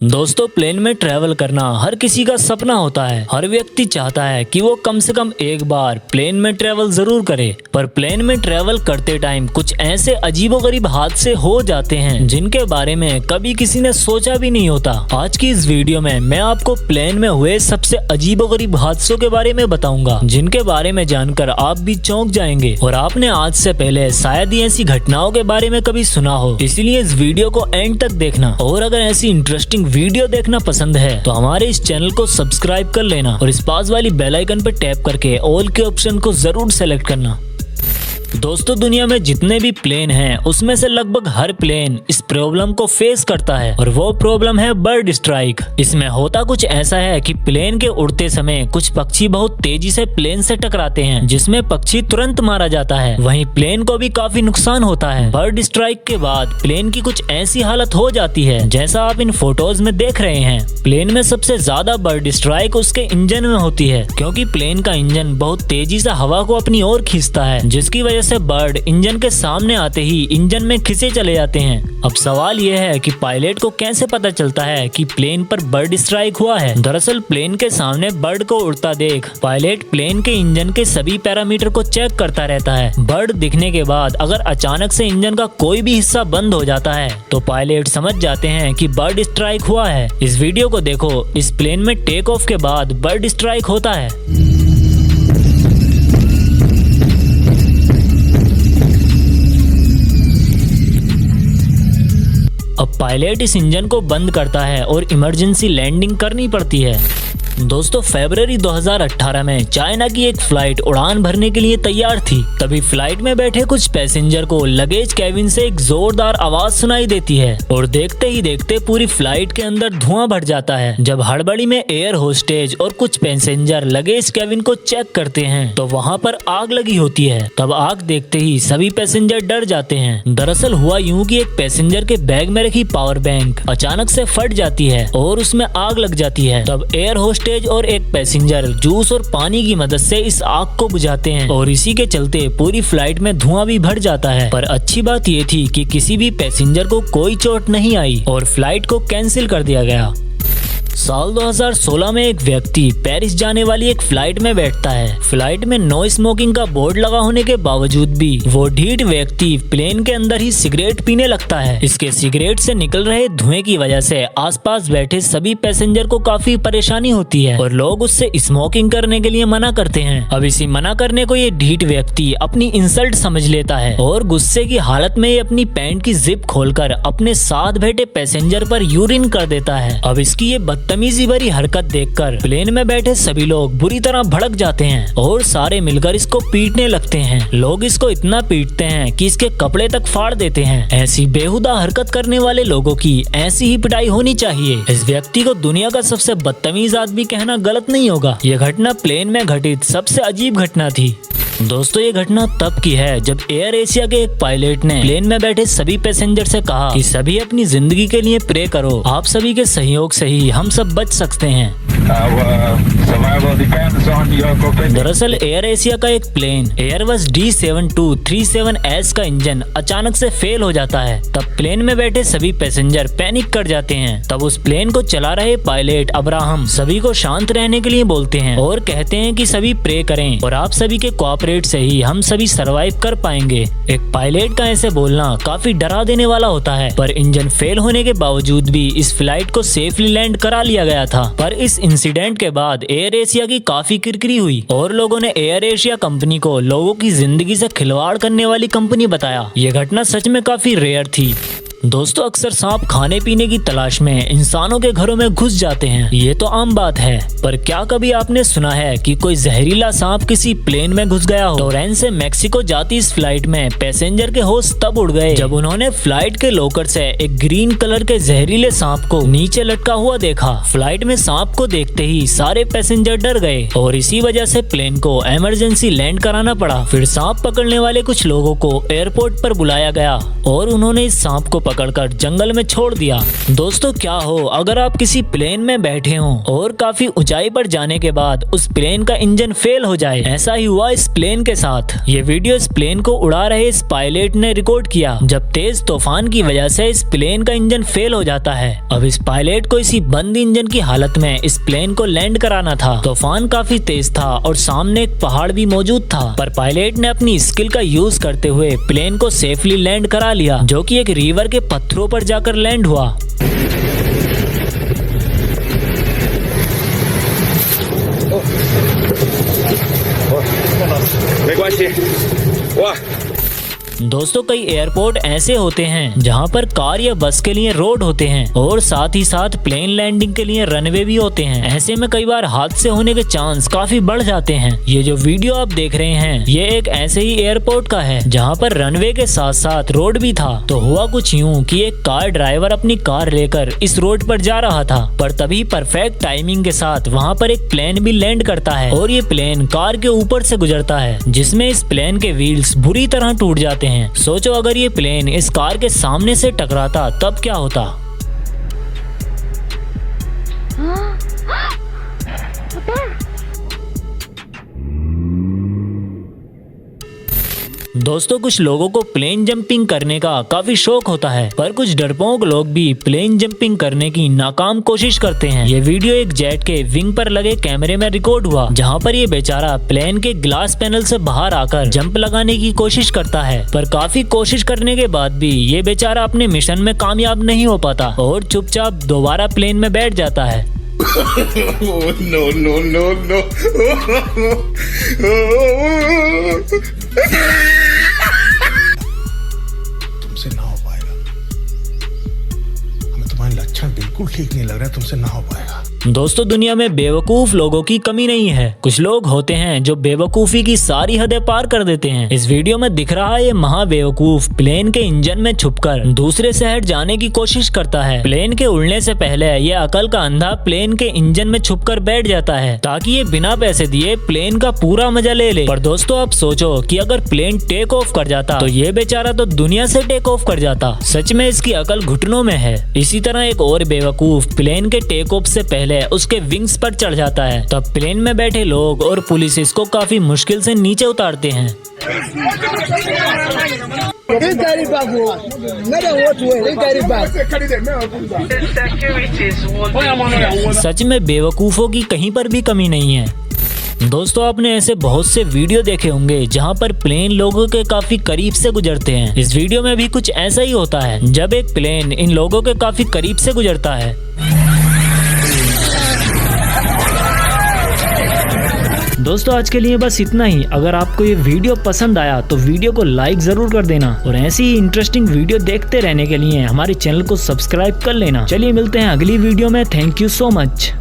दोस्तों, प्लेन में ट्रैवल करना हर किसी का सपना होता है। हर व्यक्ति चाहता है कि वो कम से कम एक बार प्लेन में ट्रैवल जरूर करे। पर प्लेन में ट्रैवल करते टाइम कुछ ऐसे अजीबोगरीब हादसे हो जाते हैं जिनके बारे में कभी किसी ने सोचा भी नहीं होता। आज की इस वीडियो में मैं आपको प्लेन में हुए सबसे अजीबोगरीब हादसों के बारे में बताऊंगा, जिनके बारे में जानकर आप भी चौंक जाएंगे और आपने आज से पहले शायद ही ऐसी घटनाओं के बारे में कभी सुना हो। इसलिए इस वीडियो को एंड तक देखना और अगर ऐसी इंटरेस्टिंग वीडियो देखना पसंद है तो हमारे इस चैनल को सब्सक्राइब कर लेना और इस पास वाली बेल आइकन पर टैप करके ऑल के ऑप्शन को जरूर सेलेक्ट करना। दोस्तों, दुनिया में जितने भी प्लेन हैं उसमें से लगभग हर प्लेन इस प्रॉब्लम को फेस करता है और वो प्रॉब्लम है बर्ड स्ट्राइक। इसमें होता कुछ ऐसा है कि प्लेन के उड़ते समय कुछ पक्षी बहुत तेजी से प्लेन से टकराते हैं, जिसमें पक्षी तुरंत मारा जाता है। वहीं प्लेन को भी काफी नुकसान होता है। बर्ड स्ट्राइक के बाद प्लेन की कुछ ऐसी हालत हो जाती है जैसा आप इन फोटोज में देख रहे हैं। प्लेन में सबसे ज्यादा बर्ड स्ट्राइक उसके इंजन में होती है, क्योंकि प्लेन का इंजन बहुत तेजी से हवा को अपनी ओर खींचता है, जिसकी वजह से बर्ड इंजन के सामने आते ही इंजन में खिंचे चले जाते हैं। अब सवाल यह है कि पायलट को कैसे पता चलता है कि प्लेन पर बर्ड स्ट्राइक हुआ है। दरअसल प्लेन के सामने बर्ड को उड़ता देख पायलट प्लेन के इंजन के सभी पैरामीटर को चेक करता रहता है। बर्ड दिखने के बाद अगर अचानक से इंजन का कोई भी हिस्सा बंद हो जाता है तो पायलट समझ जाते हैं कि बर्ड स्ट्राइक हुआ है। इस वीडियो को देखो, इस प्लेन में टेक ऑफ के बाद बर्ड स्ट्राइक होता है। अब पायलट इस इंजन को बंद करता है और इमरजेंसी लैंडिंग करनी पड़ती है। दोस्तों, फरवरी 2018 में चाइना की एक फ्लाइट उड़ान भरने के लिए तैयार थी। तभी फ्लाइट में बैठे कुछ पैसेंजर को लगेज कैबिन से एक जोरदार आवाज सुनाई देती है और देखते ही देखते पूरी फ्लाइट के अंदर धुआं भर जाता है। जब हड़बड़ी में एयर होस्टेज और कुछ पैसेंजर लगेज कैबिन को चेक करते हैं तो वहाँ पर आग लगी होती है। तब आग देखते ही सभी पैसेंजर डर जाते हैं। दरअसल हुआ यूं कि एक पैसेंजर के बैग में रखी पावर बैंक अचानक से फट जाती है और उसमें आग लग जाती है। तब एयर होस्टेज और एक पैसेंजर जूस और पानी की मदद से इस आग को बुझाते हैं और इसी के चलते पूरी फ्लाइट में धुआं भी भर जाता है। पर अच्छी बात ये थी कि किसी भी पैसेंजर को कोई चोट नहीं आई और फ्लाइट को कैंसिल कर दिया गया। साल 2016 में एक व्यक्ति पेरिस जाने वाली एक फ्लाइट में बैठता है। फ्लाइट में नो स्मोकिंग का बोर्ड लगा होने के बावजूद भी वो ढीठ व्यक्ति प्लेन के अंदर ही सिगरेट पीने लगता है। इसके सिगरेट से निकल रहे धुएं की वजह से आसपास बैठे सभी पैसेंजर को काफी परेशानी होती है और लोग उससे स्मोकिंग करने के लिए मना करते हैं। अब इसी मना करने को ये ढीठ व्यक्ति अपनी इंसल्ट समझ लेता है और गुस्से की हालत में ये अपनी पैंट की जिप खोलकर अपने साथ बैठे पैसेंजर पर यूरिन कर देता है। अब इसकी ये बदतमीजी भरी हरकत देखकर प्लेन में बैठे सभी लोग बुरी तरह भड़क जाते हैं और सारे मिलकर इसको पीटने लगते हैं। लोग इसको इतना पीटते हैं कि इसके कपड़े तक फाड़ देते हैं। ऐसी बेहुदा हरकत करने वाले लोगों की ऐसी ही पिटाई होनी चाहिए। इस व्यक्ति को दुनिया का सबसे बदतमीज आदमी कहना गलत नहीं होगा। यह घटना प्लेन में घटित सबसे अजीब घटना थी। दोस्तों, ये घटना तब की है जब एयर एशिया के एक पायलट ने प्लेन में बैठे सभी पैसेंजर से कहा कि सभी अपनी जिंदगी के लिए प्रे करो, आप सभी के सहयोग से ही हम सब बच सकते हैं। दरअसल एयर एशिया का एक प्लेन एयरबस D7237S का इंजन अचानक से फेल हो जाता है। तब प्लेन में बैठे सभी पैसेंजर पैनिक कर जाते हैं। तब उस प्लेन को चला रहे पायलट अब्राहम सभी को शांत रहने के लिए बोलते हैं और कहते हैं कि सभी प्रे करें और आप सभी के कोऑपरेट से ही हम सभी सरवाइव कर पाएंगे। एक पायलट का ऐसे बोलना काफी डरा देने वाला होता है, पर इंजन फेल होने के बावजूद भी इस फ्लाइट को सेफली लैंड करा लिया गया था। पर इस इंसिडेंट के बाद एयर एशिया की काफी किरकिरी हुई और लोगों ने एयर एशिया कंपनी को लोगों की जिंदगी से खिलवाड़ करने वाली कंपनी बताया। ये घटना सच में काफी रेयर थी। दोस्तों, अक्सर सांप खाने पीने की तलाश में इंसानों के घरों में घुस जाते हैं, ये तो आम बात है। पर क्या कभी आपने सुना है कि कोई जहरीला सांप किसी प्लेन में घुस गया हो? टोरंटो से मेक्सिको जाती इस फ्लाइट में पैसेंजर के होश तब उड़ गए जब उन्होंने फ्लाइट के लॉकर से एक ग्रीन कलर के जहरीले सांप को नीचे लटका हुआ देखा। फ्लाइट में सांप को देखते ही सारे पैसेंजर डर गए और इसी वजह से प्लेन को इमरजेंसी लैंड कराना पड़ा। फिर सांप पकड़ने वाले कुछ लोगों को एयरपोर्ट पर बुलाया गया और उन्होंने इस सांप को पकड़कर जंगल में छोड़ दिया। दोस्तों क्या हो अगर आप किसी प्लेन में बैठे हो और काफी ऊंचाई पर जाने के बाद उस प्लेन का इंजन फेल हो जाए। ऐसा ही हुआ इस प्लेन के साथ। ये वीडियो इस प्लेन को उड़ा रहे इस पायलट ने रिकॉर्ड किया जब तेज तूफान की वजह से इस प्लेन का इंजन फेल हो जाता है। अब इस पायलट को इसी बंद इंजन की हालत में इस प्लेन को लैंड कराना था। तूफान काफी तेज था और सामने एक पहाड़ भी मौजूद था, पर पायलट ने अपनी स्किल का यूज करते हुए प्लेन को सेफली लैंड करा लिया, जो कि एक रिवर के पत्थरों पर जाकर लैंड हुआ। दोस्तों कई एयरपोर्ट ऐसे होते हैं जहां पर कार या बस के लिए रोड होते हैं और साथ ही साथ प्लेन लैंडिंग के लिए रनवे भी होते हैं। ऐसे में कई बार हादसे होने के चांस काफी बढ़ जाते हैं। ये जो वीडियो आप देख रहे हैं ये एक ऐसे ही एयरपोर्ट का है जहां पर रनवे के साथ साथ रोड भी था। तो हुआ कुछ यूं कि एक कार ड्राइवर अपनी कार लेकर इस रोड पर जा रहा था, पर तभी परफेक्ट टाइमिंग के साथ वहाँ पर एक प्लेन भी लैंड करता है और ये प्लेन कार के ऊपर से गुजरता है, जिसमें इस प्लेन के व्हील्स बुरी तरह टूट जाते हैं। सोचो अगर ये प्लेन इस कार के सामने से टकराता तब क्या होता। दोस्तों कुछ लोगों को प्लेन जंपिंग करने का काफी शौक होता है, पर कुछ डरपोक लोग भी प्लेन जंपिंग करने की नाकाम कोशिश करते हैं। ये वीडियो एक जेट के विंग पर लगे कैमरे में रिकॉर्ड हुआ, जहां पर ये बेचारा प्लेन के ग्लास पैनल से बाहर आकर जंप लगाने की कोशिश करता है, पर काफी कोशिश करने के बाद भी ये बेचारा अपने मिशन में कामयाब नहीं हो पाता और चुपचाप दोबारा प्लेन में बैठ जाता है। No, no, no, no. तुमसे ना हो पाएगा। हमें तुम्हारे लक्षण बिल्कुल ठीक नहीं लग रहे, तुमसे ना हो पाएगा। दोस्तों दुनिया में बेवकूफ लोगों की कमी नहीं है। कुछ लोग होते हैं जो बेवकूफी की सारी हदें पार कर देते हैं। इस वीडियो में दिख रहा है ये महाबेवकूफ प्लेन के इंजन में छुपकर दूसरे शहर जाने की कोशिश करता है। प्लेन के उड़ने से पहले ये अकल का अंधा प्लेन के इंजन में छुपकर बैठ जाता है ताकि ये बिना पैसे दिए प्लेन का पूरा मजा ले ले। पर दोस्तों आप सोचो कि अगर प्लेन टेक ऑफ कर जाता तो ये बेचारा तो दुनिया से टेक ऑफ कर जाता। सच में इसकी अकल घुटनों में है। इसी तरह एक और बेवकूफ प्लेन के टेक ऑफ से पहले उसके विंग्स पर चढ़ जाता है। तब प्लेन में बैठे लोग और पुलिस इसको काफी मुश्किल से नीचे उतारते हैं। सच में बेवकूफों की कहीं पर भी कमी नहीं है। दोस्तों आपने ऐसे बहुत से वीडियो देखे होंगे जहां पर प्लेन लोगों के काफी करीब से गुजरते हैं। इस वीडियो में भी कुछ ऐसा ही होता है जब एक प्लेन इन लोगों के काफी करीब से गुजरता है। दोस्तों आज के लिए बस इतना ही। अगर आपको ये वीडियो पसंद आया तो वीडियो को लाइक जरूर कर देना और ऐसी ही इंटरेस्टिंग वीडियो देखते रहने के लिए हमारे चैनल को सब्सक्राइब कर लेना। चलिए मिलते हैं अगली वीडियो में। Thank you so much.